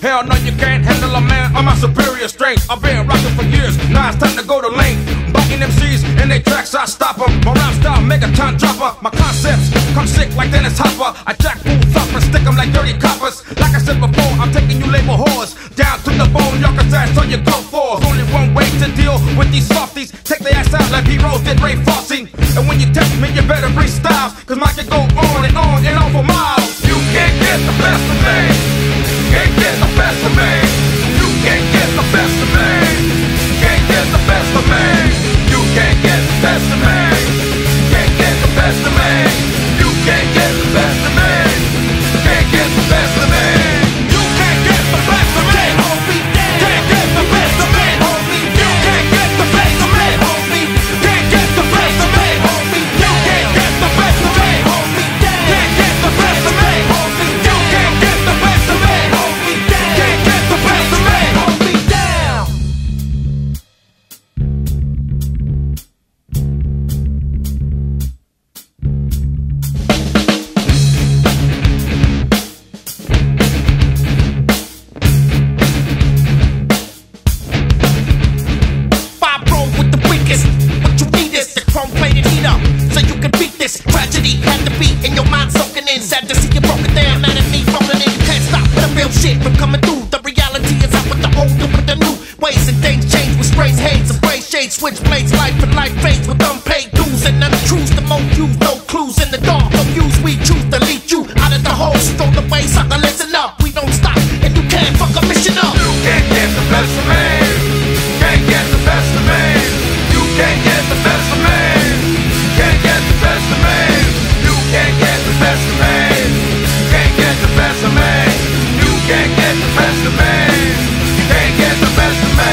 Hell no, you can't handle a man of my superior strength. I've been rocking for years, now it's time to go to length. Bucking MCs in their tracks, I stop them. My rhyme style, megaton dropper. My concepts come sick like Dennis Hopper. I jack fools up and stick them like dirty coppers. Like I said before, I'm taking you label whores down to the bone, y'all can dance on your go fours. Only one way to deal with these softies. Take their ass out like heroes did Ray Fosse. And when you test me, you better bring styles, cause mine can go on and on and on for miles. You can't get the best of me. Can't get the best of me. You can't get the best of me. Can't get the best of me. You can't get the best of me. Can't get the best of me. You can't get the best of me. Can't get the best of me. You can't get the best of me, homie. Can't get the best of me, homie. You can't get the best of me, homie. Can't get the best of me, homie. You can't get the best of me, homie. Can't get the best of me, homie. You can't get the best of me, homie. Can't get the best of me, homie. Down. What you need is the chrome-plated heater, so you can beat this tragedy. Had to be in your mind soaking in. Sad to see you broken down, mad at me rolling in. You can't stop the real shit from coming through. The reality is out with the old and with the new ways, and things change with strange haze and gray shades. Switchblades, life and life fades with unpaid dues and untruths. The most used, no clues in the dark. Abuse, we choose to lead you out of the hole. Throw the way, sucker, listen up. We don't stop, and you can't fuck a mission up. You can't get the best of me. Can't get the best of me. You can't get the best of me. Can't get the best of me. You can't get the best of me. Can't get the best of me. You can't get the best of me. Can't get the best of me.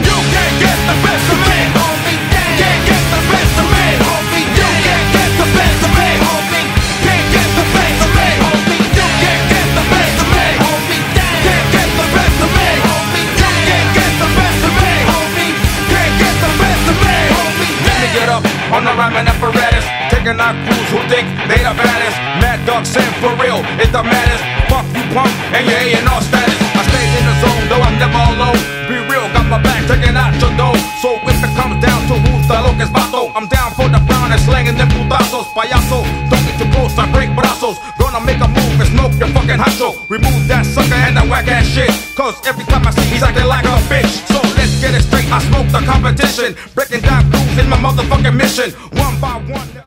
You can't get the best of me, homie. Can't get the best of me, homie. You can't get the best of me, homie. Can't get the best of me, homie. You can't get the best of me, homie. Can't get the best of me, homie. You can't get the best of me, homie. Can't get the best of me, homie. Let me get up on the rhyming apparatus, taking out crews who think they the baddest. Mad Dog saying for real, it's the maddest. Fuck you punk and your A&R status. I stay in the zone, though I'm never alone. Be real, got my back, taking out your dough. So if it comes down to who's the locust vato, I'm down for the brown and slanging them putazos. Payaso, don't get too close, I break brazos. Gonna make a move and smoke your fucking hacho. Remove that sucker and that whack ass shit, cause every time I see he's acting like a bitch. So let's get it straight, I smoke the competition. Breaking down crews is my motherfucking mission. One by one.